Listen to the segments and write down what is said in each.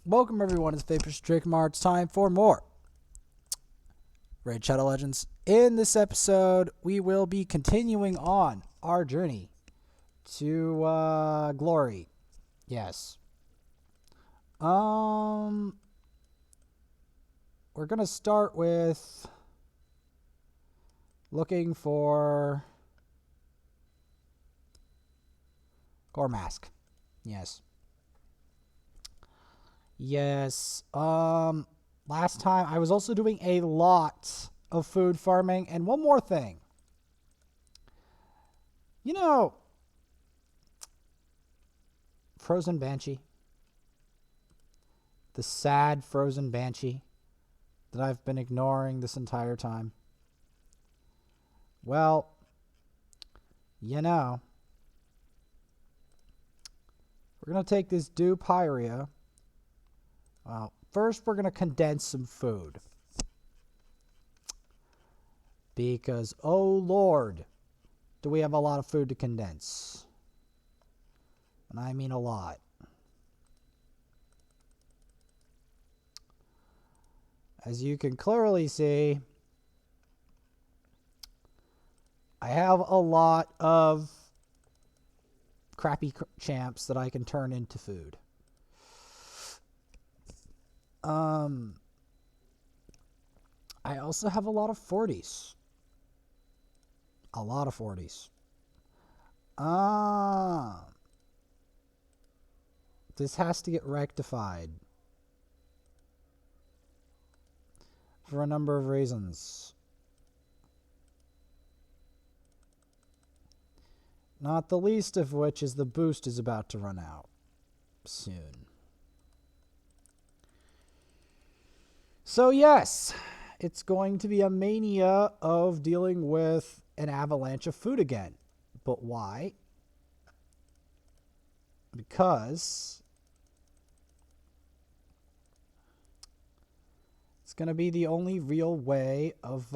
Welcome everyone, it's Vapors Drakemar. It's time for more Raid Shadow Legends. In this episode, we will be continuing on our journey to glory. Yes. We're gonna start with looking for Gore Mask. Yes. Yes. Last time I was also doing a lot of food farming. And one more thing. You know, Frozen Banshee. The sad Frozen Banshee that I've been ignoring this entire time. Well, you know, we're going to take this Pyria. Well, first we're going to condense some food. Because, oh Lord, do we have a lot of food to condense. And I mean a lot. As you can clearly see, I have a lot of crappy champs that I can turn into food. I also have a lot of 40s. A lot of 40s. This has to get rectified. For a number of reasons. Not the least of which is the boost is about to run out soon. So yes, it's going to be a mania of dealing with an avalanche of food again. But why? Because it's going to be the only real way of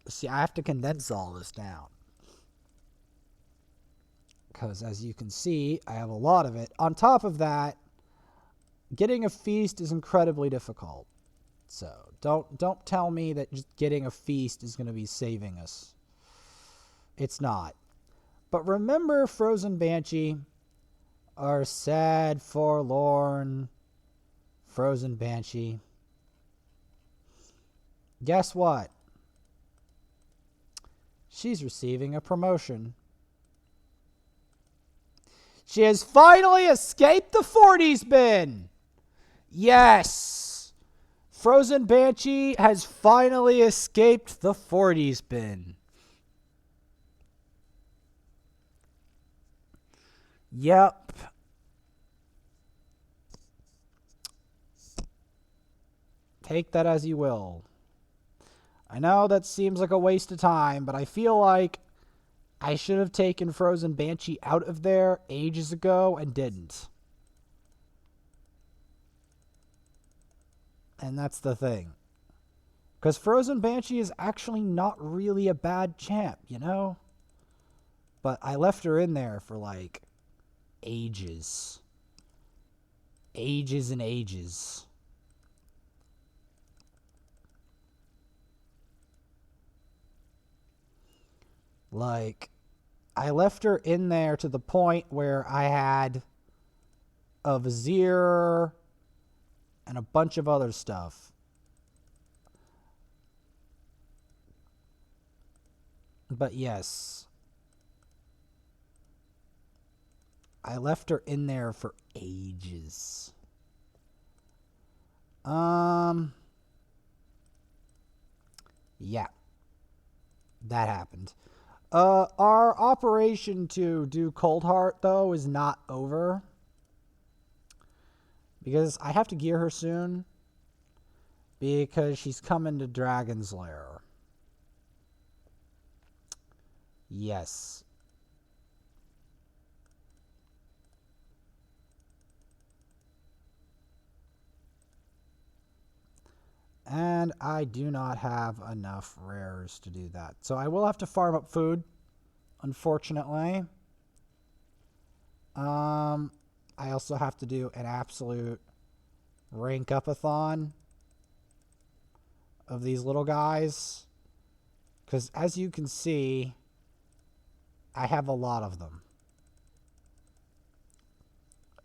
see, I have to condense all this down. Because as you can see, I have a lot of it. On top of that, getting a feast is incredibly difficult. So don't tell me that just getting a feast is going to be saving us. It's not. But remember Frozen Banshee, our sad, forlorn Frozen Banshee. Guess what? She's receiving a promotion. She has finally escaped the 40s bin. Yes. Frozen Banshee has finally escaped the 40s bin. Yep. Take that as you will. I know that seems like a waste of time, but I feel like I should have taken Frozen Banshee out of there ages ago and didn't. And that's the thing. Because Frozen Banshee is actually not really a bad champ, you know? But I left her in there for like ages. Ages and ages. Like, I left her in there to the point where I had a Vizier and a bunch of other stuff. But yes, I left her in there for ages. Yeah, that happened. Our operation to do Coldheart, though, is not over. Because I have to gear her soon. Because she's coming to Dragon's Lair. Yes. And I do not have enough rares to do that. So I will have to farm up food, unfortunately. I also have to do an absolute rank up-a-thon of these little guys. Because as you can see, I have a lot of them.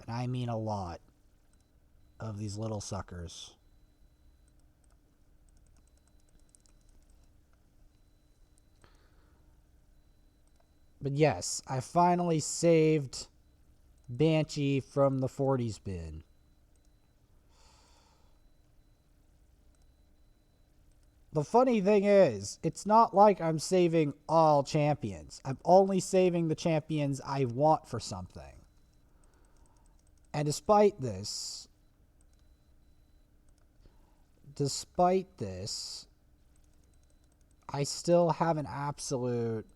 And I mean a lot of these little suckers. But yes, I finally saved Banshee from the 40s bin. The funny thing is, it's not like I'm saving all champions. I'm only saving the champions I want for something. And despite this, I still have an absolute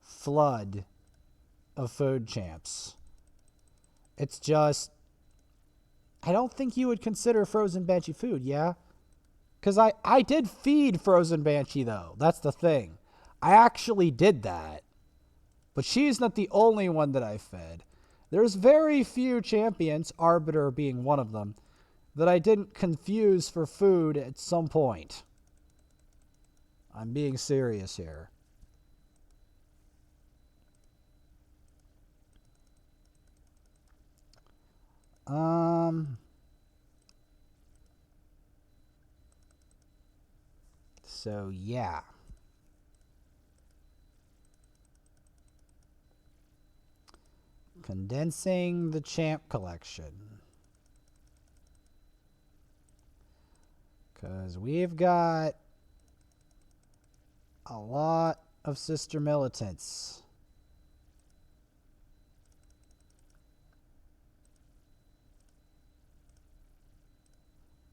flood of food champs. It's just, I don't think you would consider Frozen Banshee food, yeah? Because I did feed Frozen Banshee, though. That's the thing. I actually did that. But she's not the only one that I fed. There's very few champions, Arbiter being one of them, that I didn't confuse for food at some point. I'm being serious here. So yeah. Condensing the champ collection. Because we've got a lot of sister militants.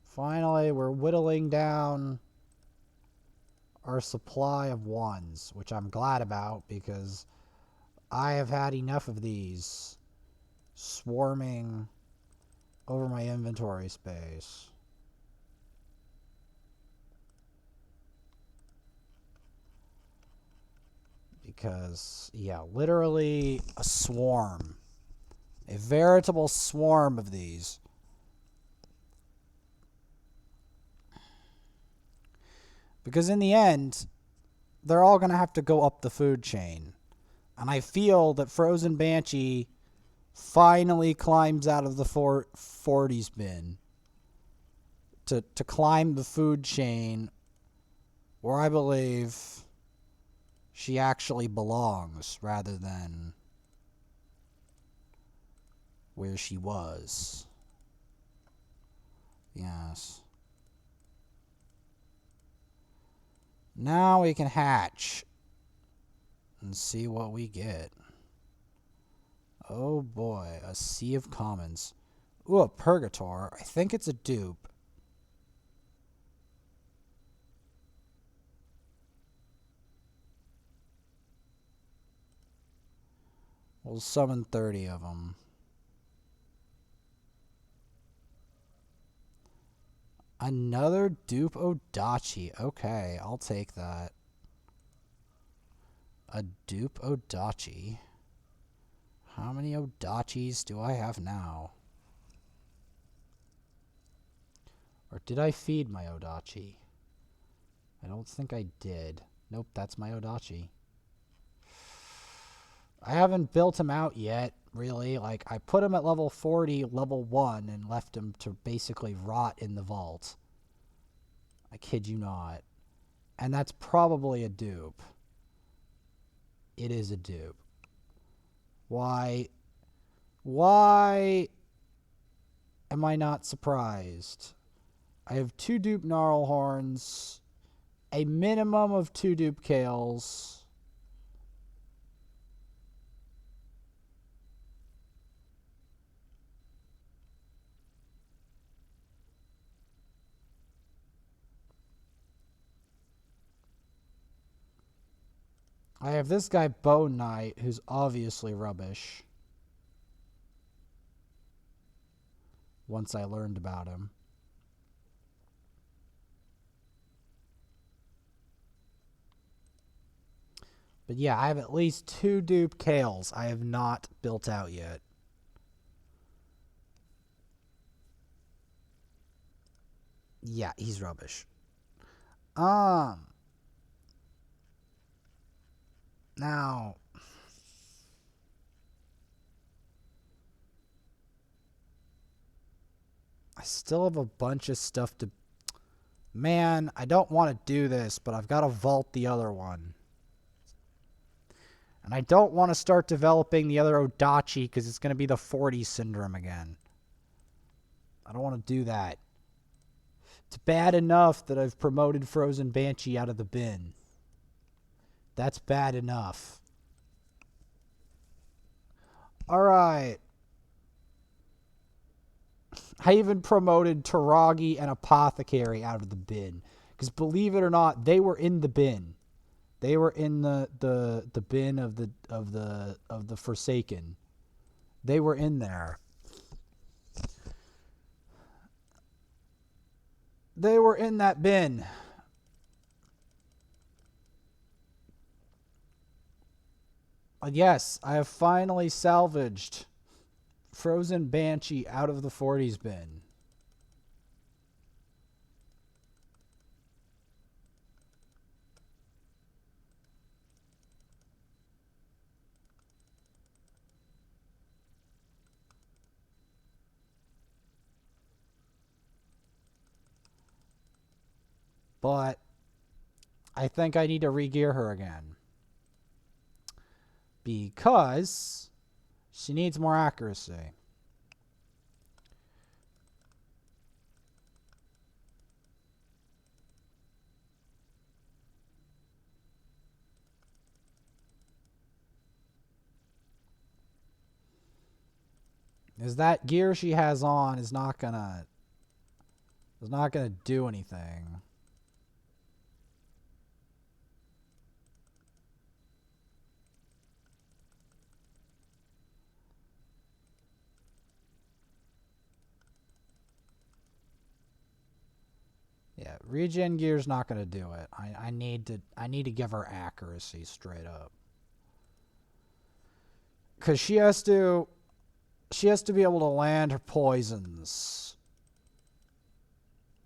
Finally, we're whittling down our supply of ones, which I'm glad about because I have had enough of these swarming over my inventory space. Because, yeah, literally a swarm. A veritable swarm of these. Because in the end, they're all going to have to go up the food chain. And I feel that Frozen Banshee finally climbs out of the 40s bin to climb the food chain where I believe she actually belongs rather than where she was. Yes. Now we can hatch and see what we get. Oh boy, a sea of commons. Ooh, a Purgator. I think it's a dupe. We'll summon 30 of them. Another dupe Odachi. Okay, I'll take that. A dupe Odachi. How many Odachis do I have now? Or did I feed my Odachi? I don't think I did. Nope, that's my Odachi. I haven't built him out yet, really. Like, I put him at level 40, level 1, and left him to basically rot in the vault. I kid you not. And that's probably a dupe. It is a dupe. Why am I not surprised? I have 2 dupe Gnarlhorns, a minimum of 2 dupe Kales. I have this guy Bone Knight, who's obviously rubbish. Once I learned about him. But yeah, I have at least 2 dupe Kales I have not built out yet. Yeah, he's rubbish. Now, I still have a bunch of stuff to... Man, I don't want to do this, but I've got to vault the other one. And I don't want to start developing the other Odachi because it's going to be the 40 syndrome again. I don't want to do that. It's bad enough that I've promoted Frozen Banshee out of the bin. That's bad enough. Alright. I even promoted Taragi and Apothecary out of the bin. Because believe it or not, they were in the bin. They were in the bin of the Forsaken. They were in there. They were in that bin. Yes, I have finally salvaged Frozen Banshee out of the 40s bin. But I think I need to re-gear her again. Because she needs more accuracy. Is that gear she has on is not gonna do anything. Yeah, regen gear's not gonna do it. I need to give her accuracy straight up. Cause she has to be able to land her poisons.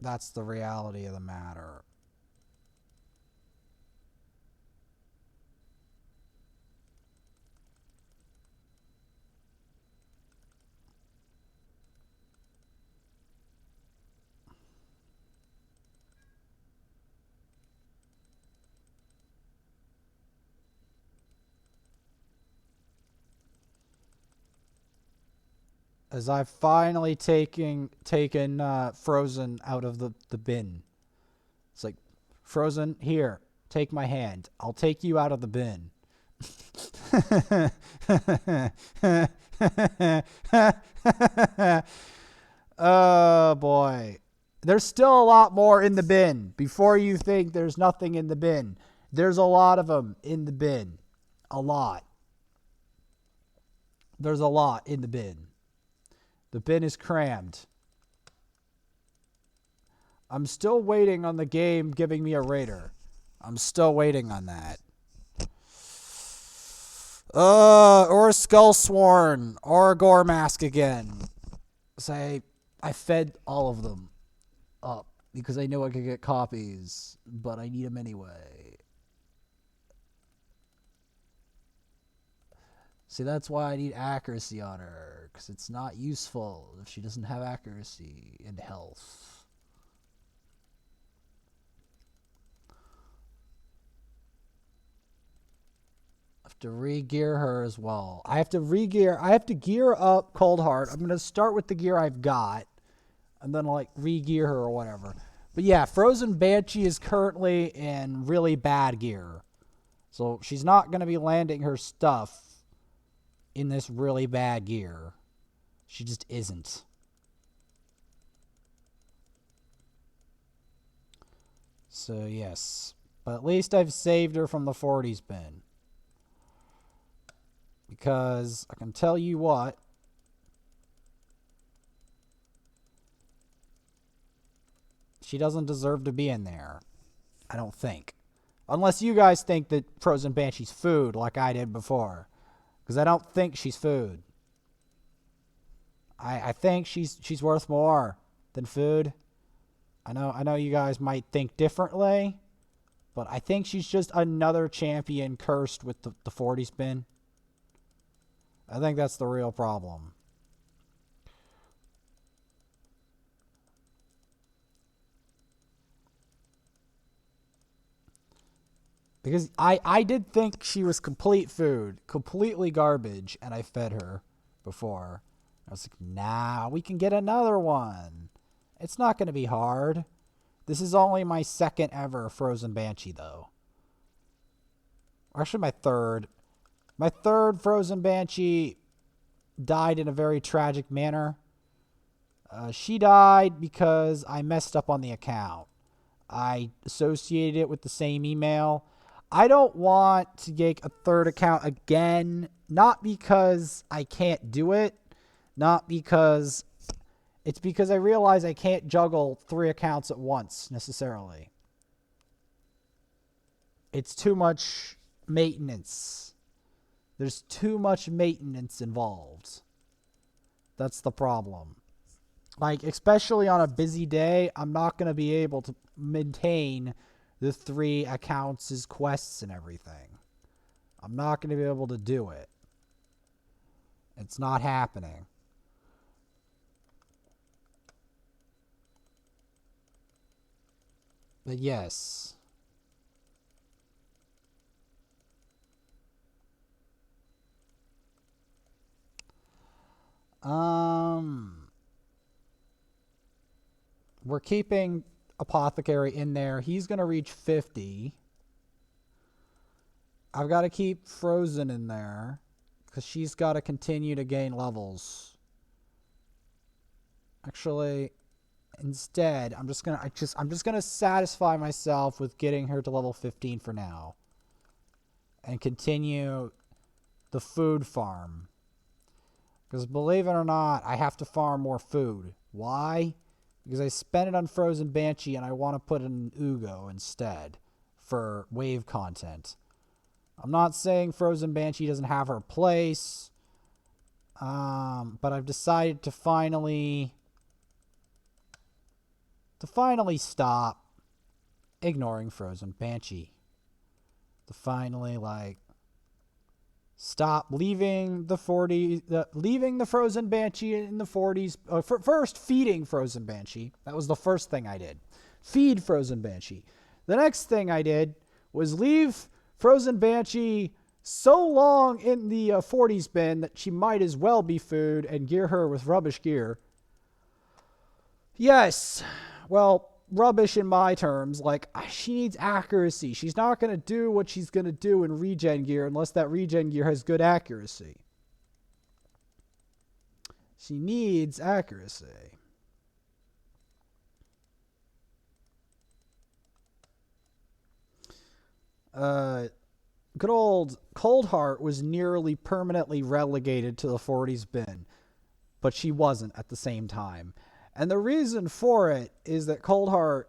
That's the reality of the matter. As I've finally taken Frozen out of the bin. It's like, Frozen, here, take my hand. I'll take you out of the bin. Oh, boy. There's still a lot more in the bin. Before you think there's nothing in the bin. There's a lot of them in the bin. A lot. There's a lot in the bin. The bin is crammed. I'm still waiting on the game giving me a raider. I'm still waiting on that. Or Skullsworn. Or Goremask again. Say, I fed all of them up because I knew I could get copies, but I need them anyway. See, that's why I need accuracy on her, because it's not useful if she doesn't have accuracy and health. I have to re-gear her as well. I have to gear up Coldheart. I'm going to start with the gear I've got, and then like re-gear her or whatever. But yeah, Frozen Banshee is currently in really bad gear. So she's not going to be landing her stuff in this really bad gear. She just isn't. So yes. But at least I've saved her from the 40s bin. Because I can tell you what. She doesn't deserve to be in there. I don't think. Unless you guys think that Frozen Banshee's food like I did before. Because I don't think she's food. I think she's worth more than food. I know you guys might think differently, but I think she's just another champion cursed with the 40 spin. I think that's the real problem. Because I did think she was complete food, completely garbage, and I fed her before. I was like, nah, we can get another one. It's not going to be hard. This is only my second ever Frozen Banshee, though. Or actually, my third. My third Frozen Banshee died in a very tragic manner. She died because I messed up on the account. I associated it with the same email. I don't want to get a third account again, not because I can't do it, not because it's because I realize I can't juggle 3 accounts at once necessarily. It's too much maintenance. There's too much maintenance involved. That's the problem. Like, especially on a busy day, I'm not going to be able to maintain the 3 accounts' quests and everything. I'm not going to be able to do it. It's not happening. But yes. We're keeping Apothecary in there. He's going to reach 50. I've got to keep Frozen in there because she's got to continue to gain levels. Actually, instead, I'm just gonna satisfy myself with getting her to level 15 for now, and continue the food farm. Because believe it or not, I have to farm more food. Why? Because I spent it on Frozen Banshee and I want to put it in Ugo instead for wave content. I'm not saying Frozen Banshee doesn't have her place, but I've decided to finally stop ignoring Frozen Banshee. To finally stop leaving the Frozen Banshee in the 40s. First, feeding Frozen Banshee. That was the first thing I did. Feed Frozen Banshee. The next thing I did was leave Frozen Banshee so long in the 40s bin that she might as well be food and gear her with rubbish gear. Yes, well, rubbish in my terms. Like, she needs accuracy. She's not going to do what she's going to do in regen gear unless that regen gear has good accuracy. She needs accuracy. Good old Coldheart was nearly permanently relegated to the 40s bin, but she wasn't at the same time. And the reason for it is that Coldheart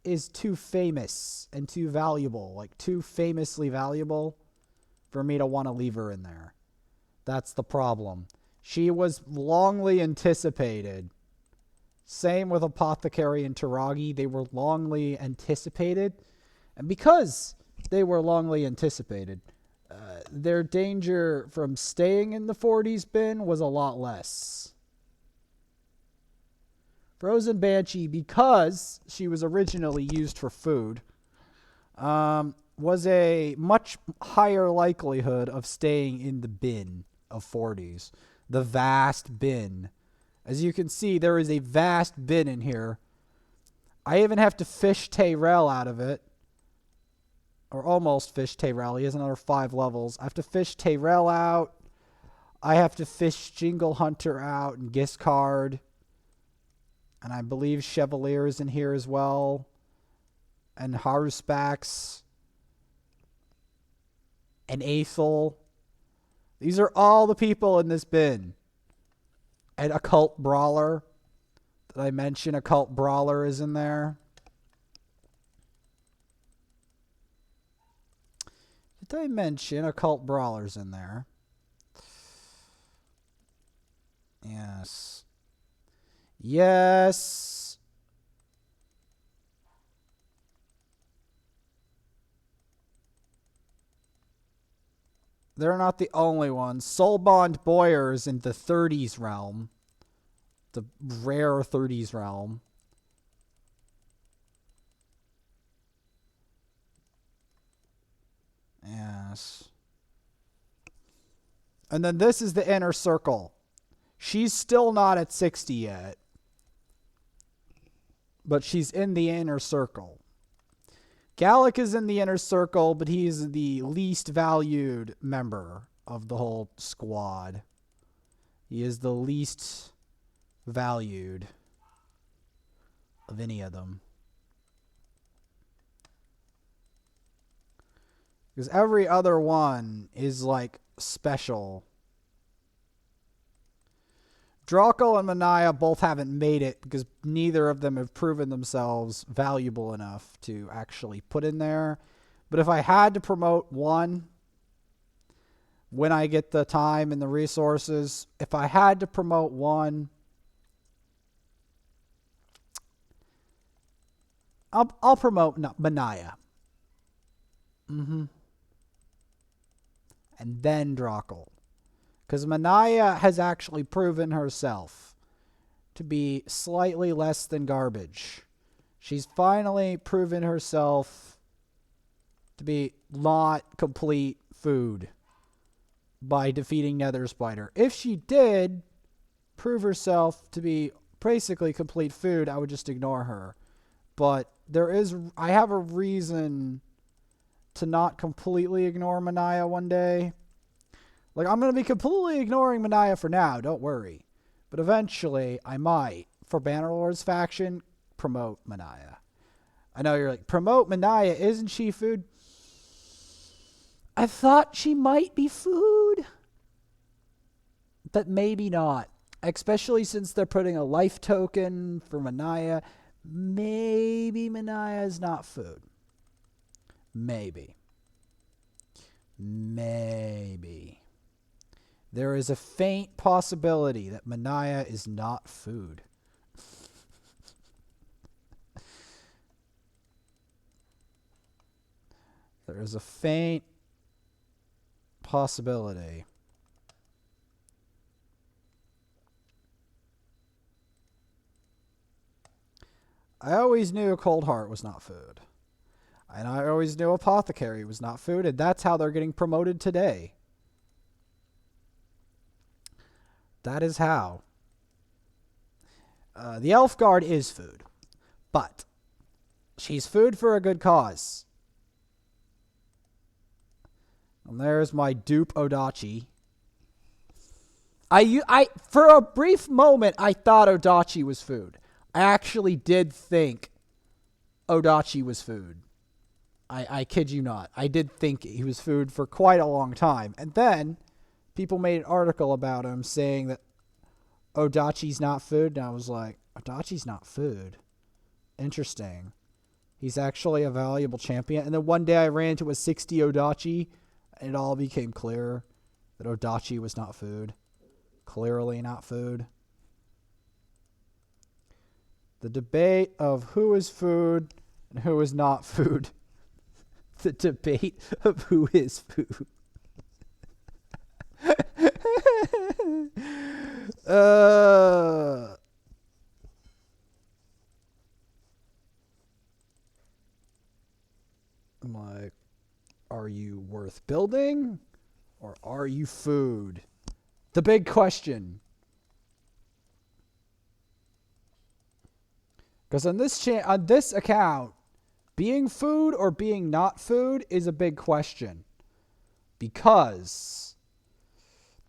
is too famous and too valuable, like too famously valuable for me to want to leave her in there. That's the problem. She was longly anticipated. Same with Apothecary and Taragi. They were longly anticipated. And because they were longly anticipated, their danger from staying in the 40s bin was a lot less. Frozen Banshee, because she was originally used for food, was a much higher likelihood of staying in the bin of 40s. The vast bin. As you can see, there is a vast bin in here. I even have to fish Tayrell out of it. Or almost fish Tayrell. He has another 5 levels. I have to fish Tayrell out. I have to fish Jingle Hunter out and Giscard. And I believe Chevalier is in here as well. And Haruspax. And Aethel. These are all the people in this bin. And Occult Brawler. Did I mention Occult Brawler is in there? Did I mention Occult Brawler's in there? Yes. Yes. They're not the only ones. Soulbond Boyer's in the 30s realm. The rare 30s realm. Yes. And then this is the inner circle. She's still not at 60 yet. But she's in the inner circle. Gallic is in the inner circle, but he's the least valued member of the whole squad. He is the least valued of any of them. Because every other one is like special. Draco and Mania both haven't made it because neither of them have proven themselves valuable enough to actually put in there. But if I had to promote one, when I get the time and the resources, if I had to promote one, I'll promote Mania. And then Draco. Because Mania has actually proven herself to be slightly less than garbage. She's finally proven herself to be not complete food by defeating Nether Spider. If she did prove herself to be basically complete food, I would just ignore her. But I have a reason to not completely ignore Mania one day. Like, I'm going to be completely ignoring Mania for now, don't worry. But eventually, I might, for Bannerlord's faction, promote Mania. I know you're like, promote Mania, isn't she food? I thought she might be food. But maybe not. Especially since they're putting a life token for Mania. Maybe Mania is not food. Maybe. There is a faint possibility that Mania is not food. There is a faint possibility. I always knew Coldheart was not food. And I always knew Apothecary was not food, and that's how they're getting promoted today. That is how. The Elf Guard is food. But she's food for a good cause. And there's my dupe Odachi. For a brief moment, I thought Odachi was food. I actually did think Odachi was food. I kid you not. I did think he was food for quite a long time. And then people made an article about him saying that Odachi's not food. And I was like, Odachi's not food. Interesting. He's actually a valuable champion. And then one day I ran into a 60 Odachi. And it all became clear that Odachi was not food. Clearly not food. The debate of who is food and who is not food. The debate of who is food. I'm like, are you worth building or are you food? The big question. Because on this account, being food or being not food is a big question. Because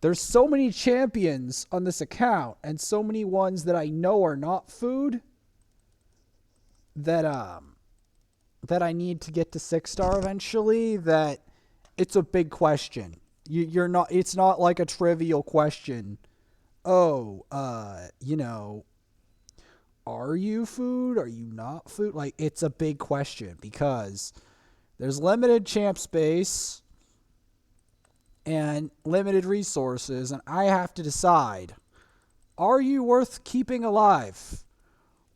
there's so many champions on this account and so many ones that I know are not food that I need to get to 6-star eventually, that it's a big question. It's not like a trivial question. Are you food? Are you not food? Like, it's a big question because there's limited champ space. and limited resources, and I have to decide, are you worth keeping alive?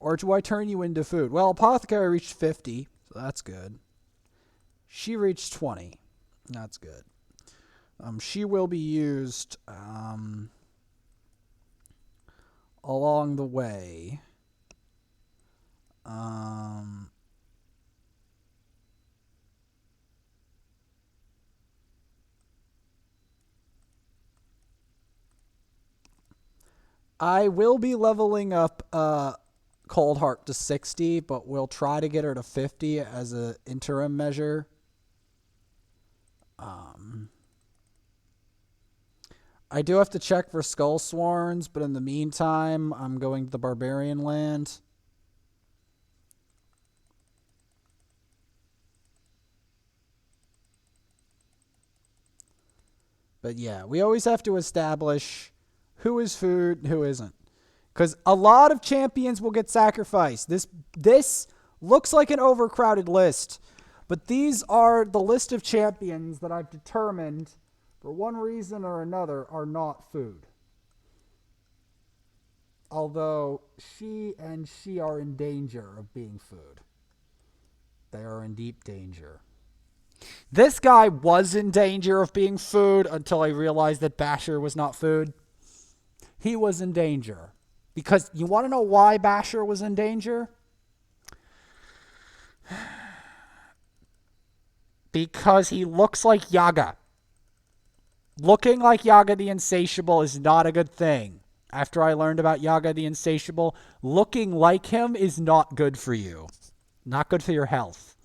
Or do I turn you into food? Well, Apothecary reached 50, so that's good. She reached 20. That's good. She will be used along the way. I will be leveling up Coldheart to 60, but we'll try to get her to 50 as an interim measure. I do have to check for Skull Swarms, but in the meantime, I'm going to the Barbarian Land. But yeah, we always have to establish who is food and who isn't. Because a lot of champions will get sacrificed. This looks like an overcrowded list. But these are the list of champions that I've determined, for one reason or another, are not food. Although she are in danger of being food. They are in deep danger. This guy was in danger of being food until I realized that Basher was not food. He was in danger. Because you want to know why Basher was in danger? Because he looks like Yaga. Looking like Yaga the Insatiable is not a good thing. After I learned about Yaga the Insatiable, looking like him is not good for you. Not good for your health.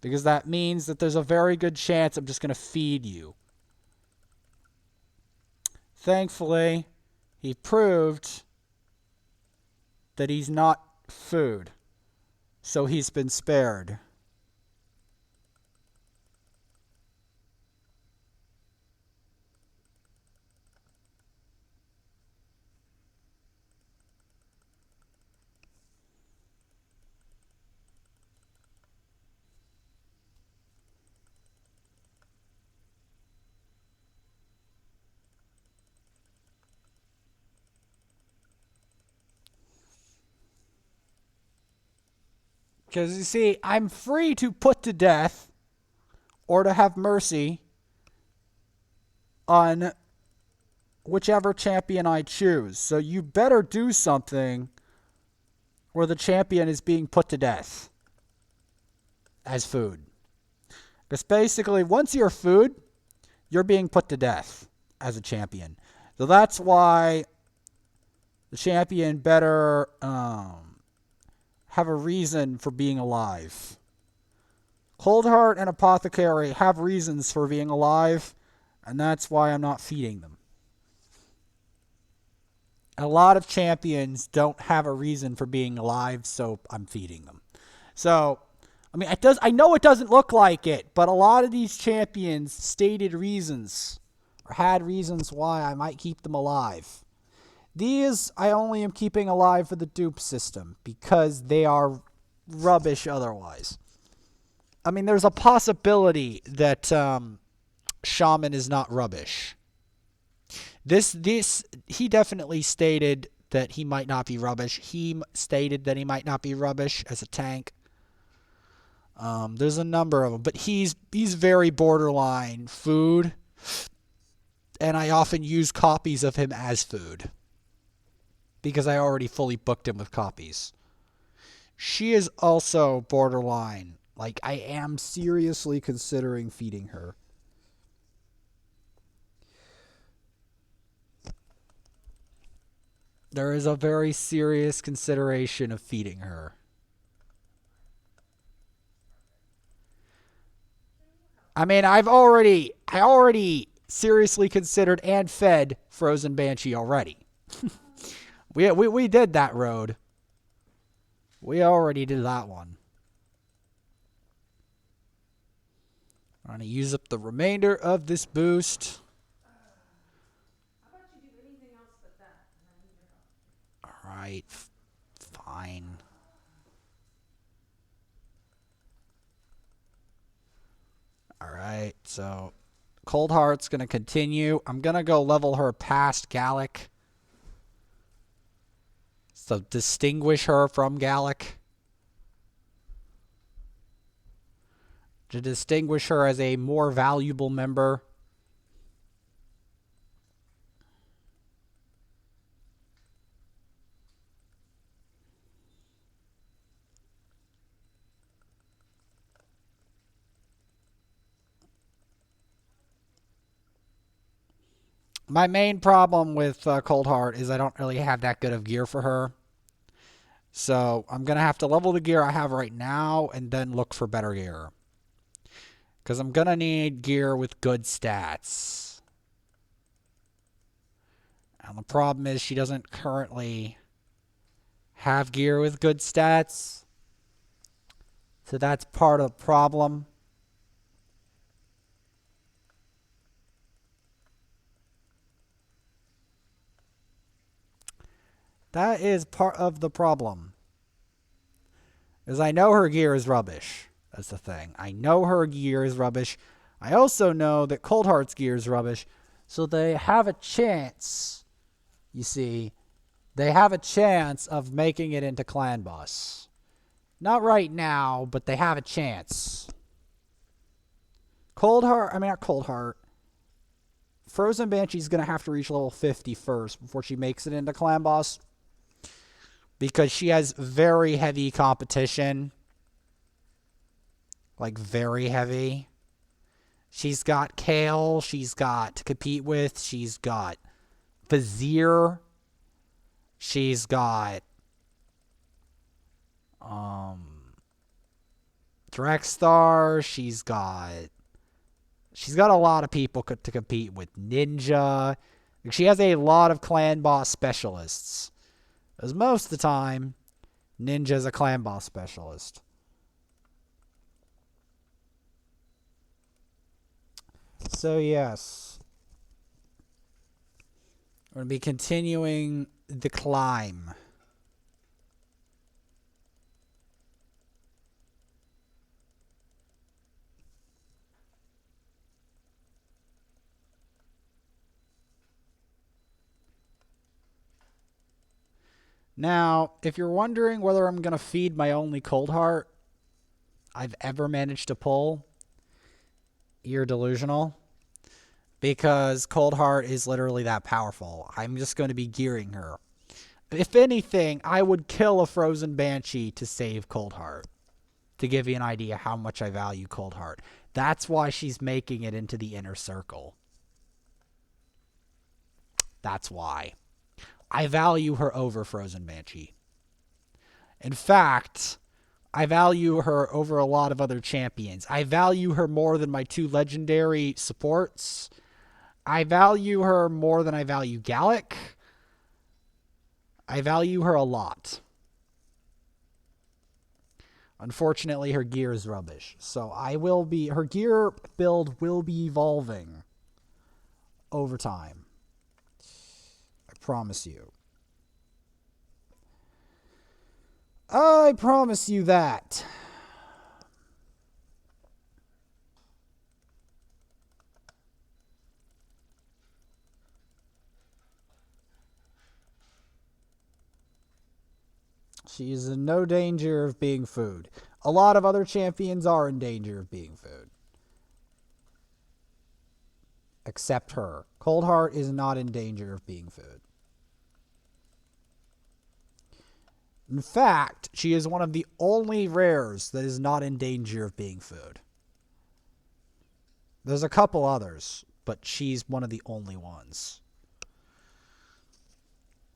Because that means that there's a very good chance I'm just going to feed you. Thankfully, he proved that he's not food. So he's been spared. Because you see, I'm free to put to death or to have mercy on whichever champion I choose. So you better do something where the champion is being put to death as food. Because basically, once you're food, you're being put to death as a champion. So that's why the champion better have a reason for being alive. Coldheart and Apothecary have reasons for being alive, and that's why I'm not feeding them. A lot of champions don't have a reason for being alive, so I'm feeding them. So, I mean, I know it doesn't look like it, but a lot of these champions stated reasons or had reasons why I might keep them alive. These I only am keeping alive for the dupe system because they are rubbish otherwise. I mean, there's a possibility that Shaman is not rubbish. He definitely stated that he might not be rubbish. He stated that he might not be rubbish as a tank. There's a number of them, but he's very borderline food, and I often use copies of him as food because I already fully booked him with copies. She is also borderline. Like, I am seriously considering feeding her. There is a very serious consideration of feeding her. I mean, I already seriously considered and fed Frozen Banshee already. we did that road. We already did that one. I'm going to use up the remainder of this boost. How about you do anything else but that? And I need your help. Alright. Fine. Alright, so Coldheart's going to continue. I'm going to go level her past Gallic. So distinguish her from Gallic. To distinguish her as a more valuable member. My main problem with Coldheart is I don't really have that good of gear for her. So I'm going to have to level the gear I have right now and then look for better gear. Because I'm going to need gear with good stats. And the problem is she doesn't currently have gear with good stats. So that's part of the problem. That is part of the problem. Because I know her gear is rubbish. That's the thing. I know her gear is rubbish. I also know that Coldheart's gear is rubbish. So they have a chance, you see, they have a chance of making it into Clan Boss. Not right now, but they have a chance. Not Coldheart. Frozen Banshee's going to have to reach level 50 first before she makes it into Clan Boss. Because she has very heavy competition. Like, very heavy. She's got Kale. She's got to compete with. She's got Vizier. She's got Drexstar. She's got a lot of people to compete with. Ninja. She has a lot of Clan Boss specialists. As most of the time, Ninja's a Clan Boss specialist. So yes, we're going to be continuing the climb. Now, if you're wondering whether I'm going to feed my only Coldheart I've ever managed to pull, you're delusional. Because Coldheart is literally that powerful. I'm just going to be gearing her. If anything, I would kill a Frozen Banshee to save Coldheart. To give you an idea how much I value Coldheart. That's why she's making it into the inner circle. That's why. I value her over Frozen Banshee. In fact, I value her over a lot of other champions. I value her more than my two legendary supports. I value her more than I value Gallic. I value her a lot. Unfortunately, her gear is rubbish. So her gear build will be evolving over time. I promise you. I promise you that. She is in no danger of being food. A lot of other champions are in danger of being food. Except her. Coldheart is not in danger of being food. In fact, she is one of the only rares that is not in danger of being food. There's a couple others, but she's one of the only ones.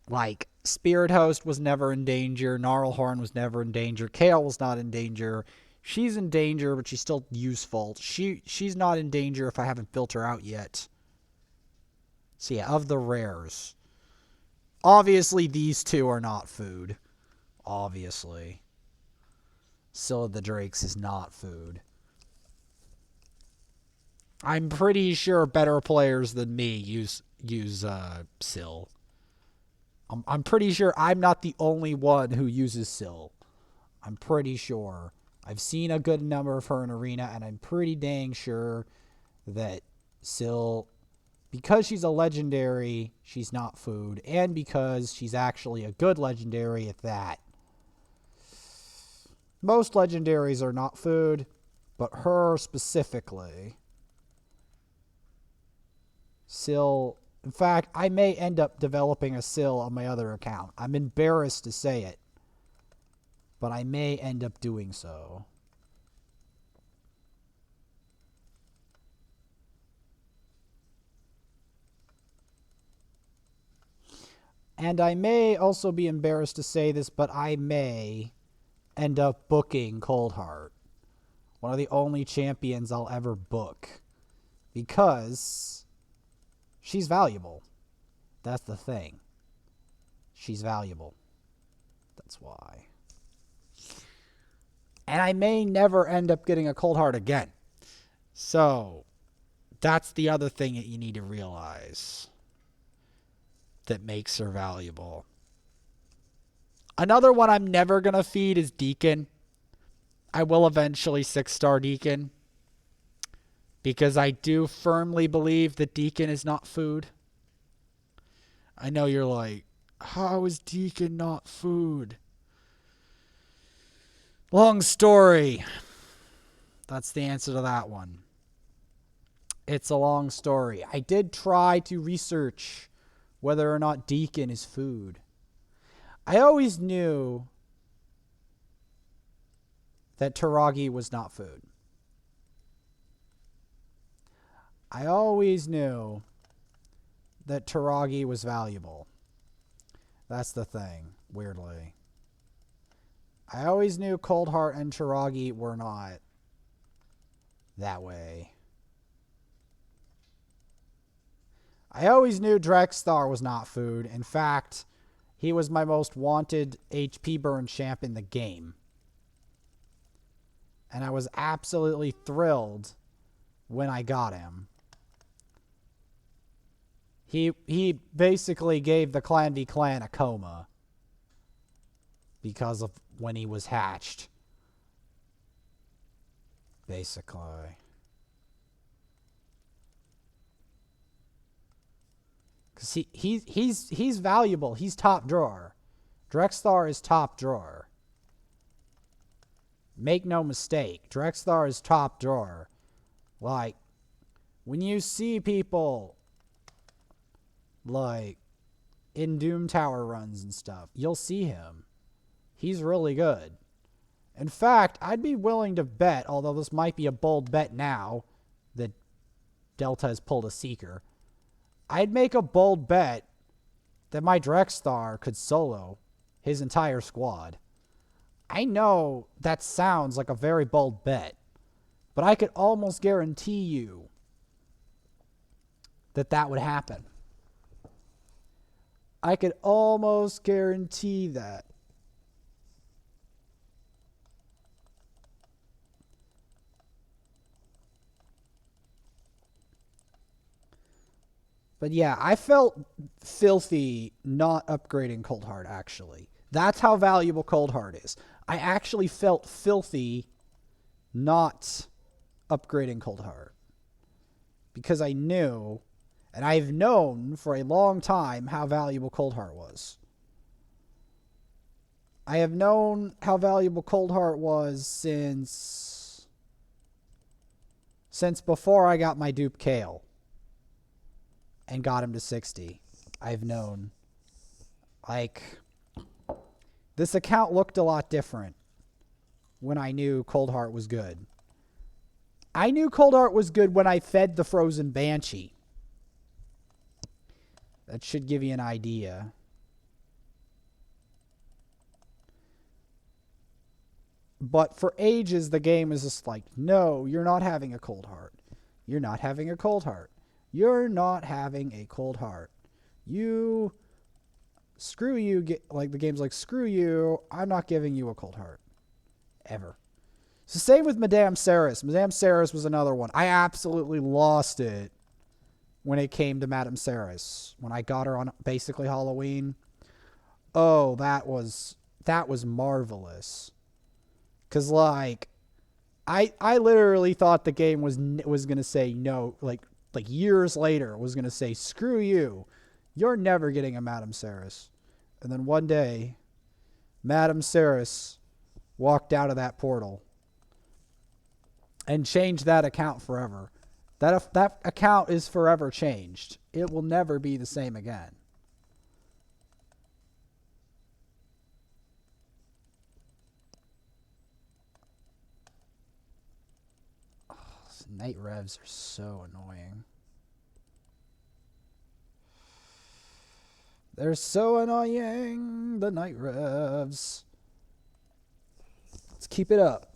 Like, Spirit Host was never in danger. Gnarlhorn was never in danger. Kale was not in danger. She's in danger, but she's still useful. She's not in danger if I haven't built her out yet. So yeah, of the rares. Obviously, these two are not food. Obviously. Scylla the Drakes is not food. I'm pretty sure better players than me use Syl. I'm pretty sure I'm not the only one who uses Syl. I'm pretty sure. I've seen a good number of her in Arena, and I'm pretty dang sure that Syl, because she's a legendary, she's not food, and because she's actually a good legendary at that. Most legendaries are not food, but her specifically. Syl, in fact, I may end up developing a Syl on my other account. I'm embarrassed to say it, but I may end up doing so. And I may also be embarrassed to say this, but I may end up booking Coldheart. One of the only champions I'll ever book. Because she's valuable. That's the thing. She's valuable. That's why. And I may never end up getting a Coldheart again. So, that's the other thing that you need to realize that makes her valuable. Another one I'm never going to feed is Deacon. I will eventually 6-star Deacon, because I do firmly believe that Deacon is not food. I know you're like, how is Deacon not food? Long story. That's the answer to that one. It's a long story. I did try to research whether or not Deacon is food. I always knew that Taragi was not food. I always knew that Taragi was valuable. That's the thing, weirdly. I always knew Coldheart and Taragi were not that way. I always knew Drexthar was not food. In fact, he was my most wanted HP burn champ in the game. And I was absolutely thrilled when I got him. He basically gave the Clan v Clan a coma because of when he was hatched. Basically. Because he's valuable. He's top drawer. Drexthar is top drawer. Make no mistake. Drexthar is top drawer. Like, when you see people like in Doom Tower runs and stuff, you'll see him. He's really good. In fact, I'd be willing to bet, although this might be a bold bet now that Delta has pulled a Seeker, I'd make a bold bet that my Drexthar could solo his entire squad. I know that sounds like a very bold bet, but I could almost guarantee you that that would happen. I could almost guarantee that. But yeah, I felt filthy not upgrading Coldheart, actually. That's how valuable Coldheart is. I actually felt filthy not upgrading Coldheart. Because I knew, and I've known for a long time, how valuable Coldheart was. I have known how valuable Coldheart was since before I got my dupe Kale and got him to 60. I've known. Like, this account looked a lot different when I knew Coldheart was good. I knew Coldheart was good when I fed the Frozen Banshee. That should give you an idea. But for ages, the game is just like, no, you're not having a Coldheart. You're not having a Coldheart. You're not having a Coldheart. You, screw you. Like, the game's like, screw you. I'm not giving you a Coldheart. Ever. It's the same with Madame Saris. Madame Saris was another one. I absolutely lost it when it came to Madame Saris. When I got her on basically Halloween. Oh, that was marvelous. Because, like, I literally thought the game was going to say no, like, like years later, was going to say, screw you. You're never getting a Madame Saris. And then one day, Madame Saris walked out of that portal and changed that account forever. That account is forever changed. It will never be the same again. Oh, night revs are so annoying. They're so annoying, the night revs. Let's keep it up.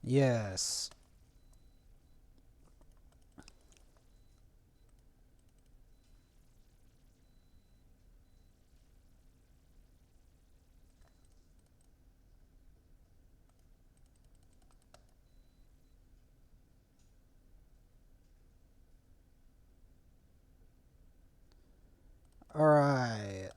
Yes. All right.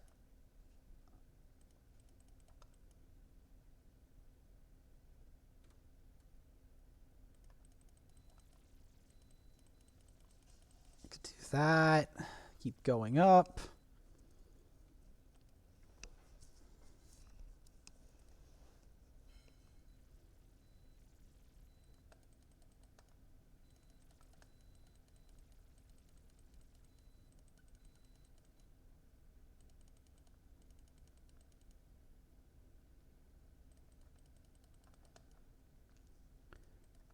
Could do that. Keep going up.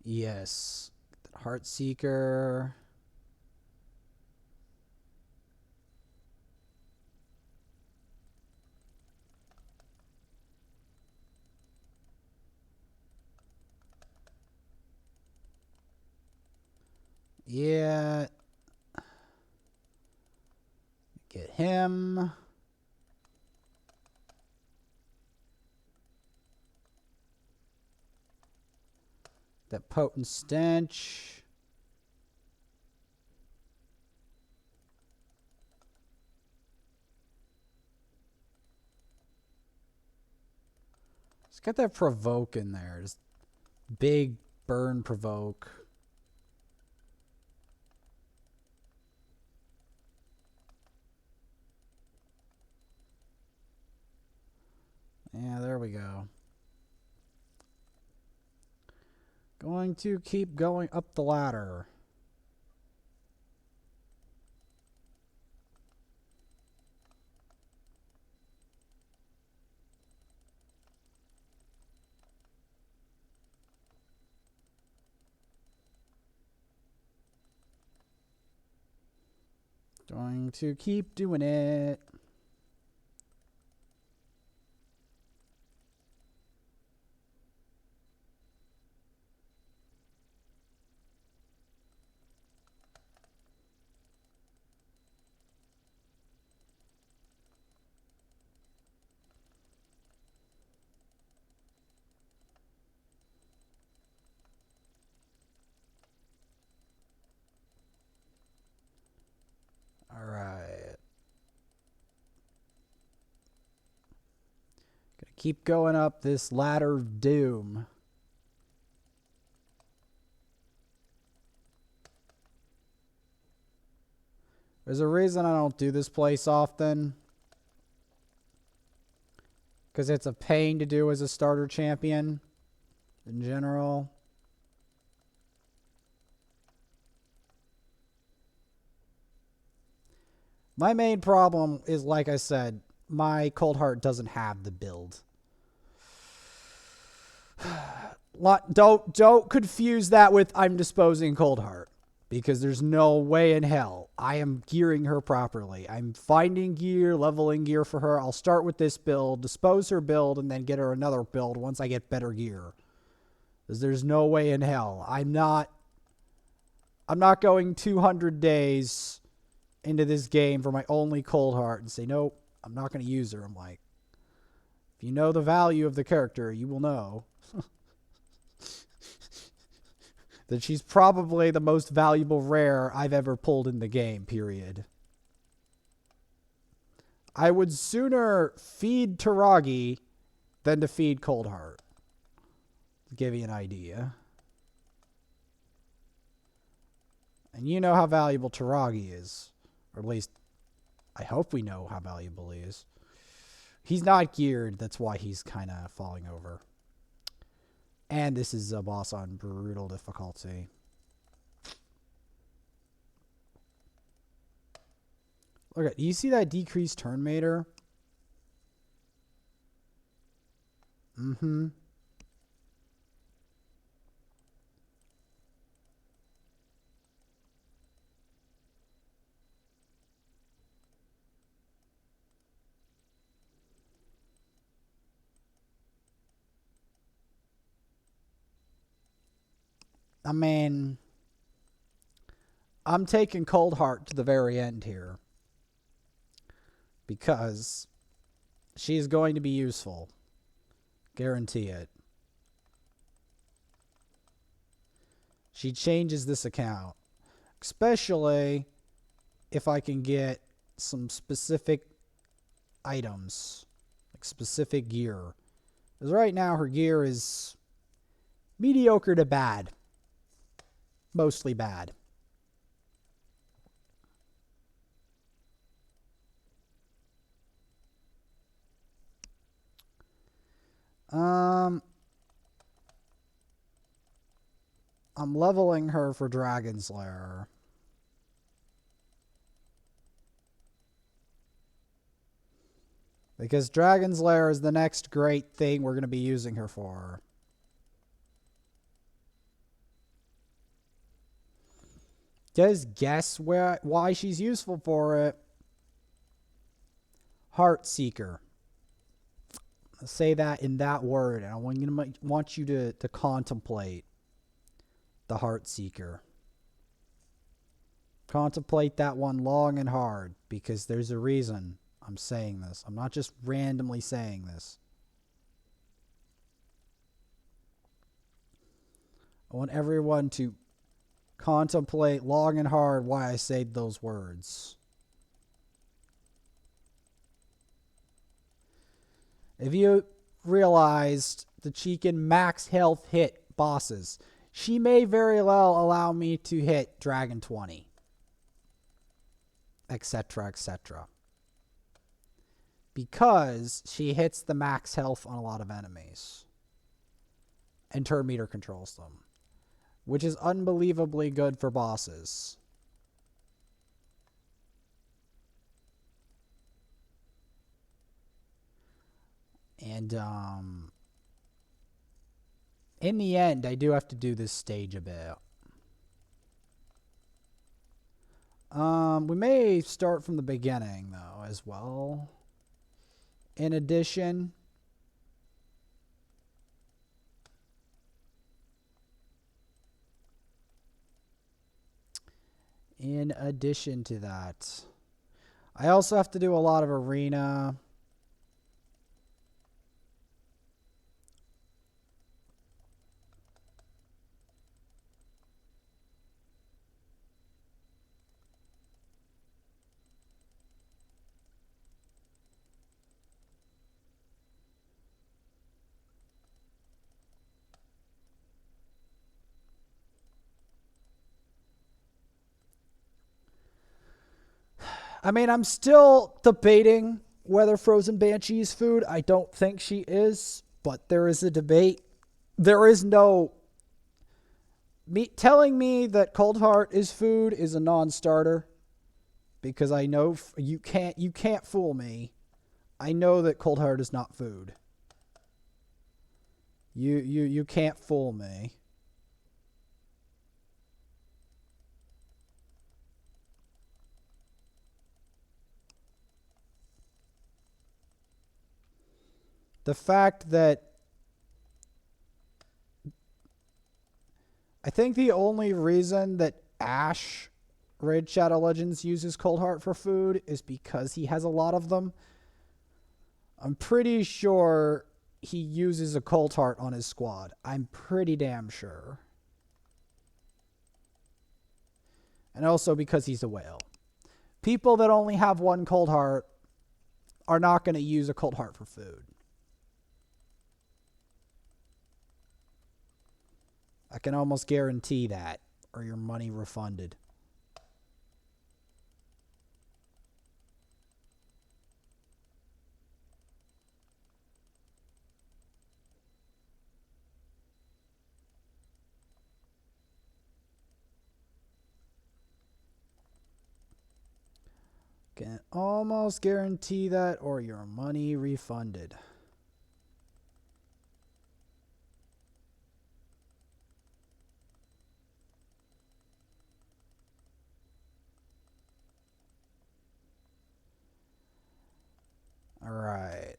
Yes. Heartseeker. Yeah. Get him. That potent stench. Let's get that provoke in there. Just big burn provoke. Yeah, there we go. Going to keep going up the ladder. Going to keep doing it. All right. Gonna keep going up this ladder of doom. There's a reason I don't do this place often. Because it's a pain to do as a starter champion in general. My main problem is, like I said, my Coldheart doesn't have the build. Don't confuse that with I'm disposing Coldheart, because there's no way in hell I am gearing her properly. I'm finding gear, leveling gear for her. I'll start with this build, dispose her build, and then get her another build once I get better gear. Because there's no way in hell. I'm not going 200 days into this game for my only Coldheart and say, nope, I'm not going to use her. I'm like, if you know the value of the character, you will know that she's probably the most valuable rare I've ever pulled in the game, period. I would sooner feed Taragi than to feed Coldheart. To give you an idea. And you know how valuable Taragi is. Or at least, I hope we know how valuable he is. He's not geared, that's why he's kind of falling over. And this is a boss on brutal difficulty. Look at, you see that decreased turn meter? Mm-hmm. I mean, I'm taking Coldheart to the very end here. Because she's going to be useful. Guarantee it. She changes this account. Especially if I can get some specific items. Like specific gear. Because right now her gear is mediocre to bad. Mostly bad. I'm leveling her for Dragon's Lair. Because Dragon's Lair is the next great thing we're going to be using her for. Just guess why she's useful for it. Heart Seeker. I'll say that in that word, and I want you to contemplate the Heart Seeker. Contemplate that one long and hard, because there's a reason I'm saying this. I'm not just randomly saying this. I want everyone to contemplate long and hard why I say those words. If you realized that she can max health hit bosses, she may very well allow me to hit Dragon 20. Etc., etc. Because she hits the max health on a lot of enemies. And turn meter controls them. Which is unbelievably good for bosses. And, in the end, I do have to do this stage a bit. We may start from the beginning, though, as well. In addition... In addition to that, I also have to do a lot of arena. I mean, I'm still debating whether Frozen Banshee is food. I don't think she is, but there is a debate. There is no... telling me that Coldheart is food is a non-starter. Because I know you can't fool me. I know that Coldheart is not food. You can't fool me. the fact that I think the only reason that Ash Raid Shadow Legends uses Coldheart for food is because he has a lot of them. I'm pretty sure he uses a Coldheart on his squad. I'm pretty damn sure. And also because he's a whale. People that only have one Coldheart are not going to use a Coldheart for food. I can almost guarantee that, or your money refunded. Can almost guarantee that, or your money refunded. All right.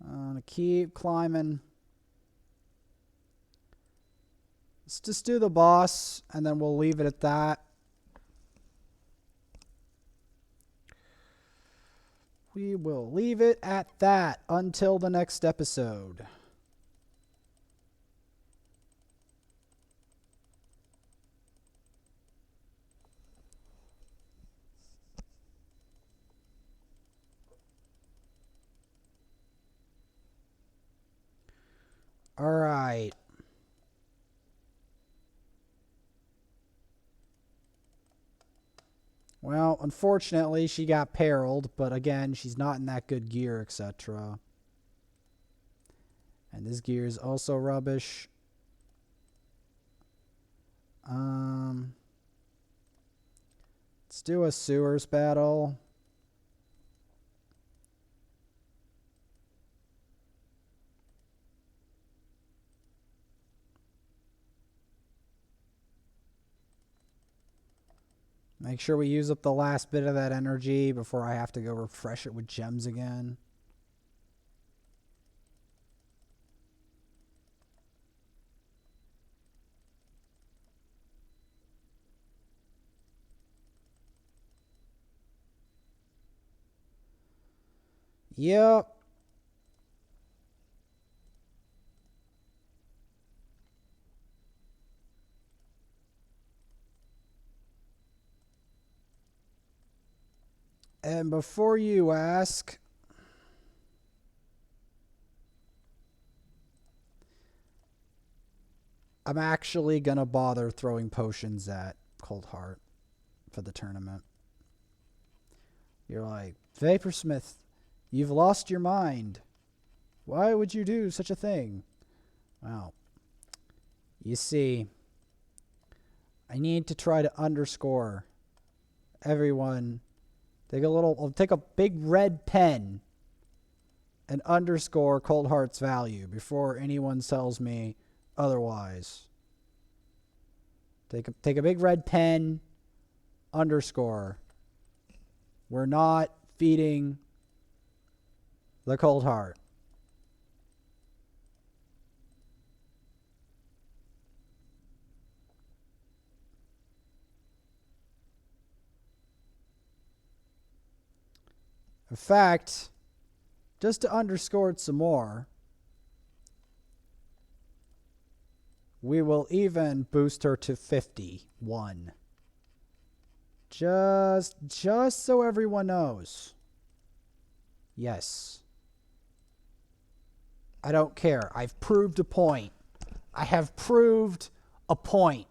I'm going to keep climbing. Let's just do the boss, and then we'll leave it at that. We will leave it at that until the next episode. All right. Well, unfortunately, she got perilled, but again, she's not in that good gear, etc. And this gear is also rubbish. Let's do a sewers battle. Make sure we use up the last bit of that energy before I have to go refresh it with gems again. Yep. And before you ask, I'm actually going to bother throwing potions at Coldheart for the tournament. You're like, Vaporsmith, you've lost your mind. Why would you do such a thing? Well, you see, I need to try to underscore everyone. I'll take a big red pen and underscore Coldheart's value before anyone tells me otherwise. Take a big red pen, underscore. We're not feeding the Coldheart. In fact, just to underscore it some more, we will even boost her to 51. Just so everyone knows. Yes. I don't care. I've proved a point. I have proved a point.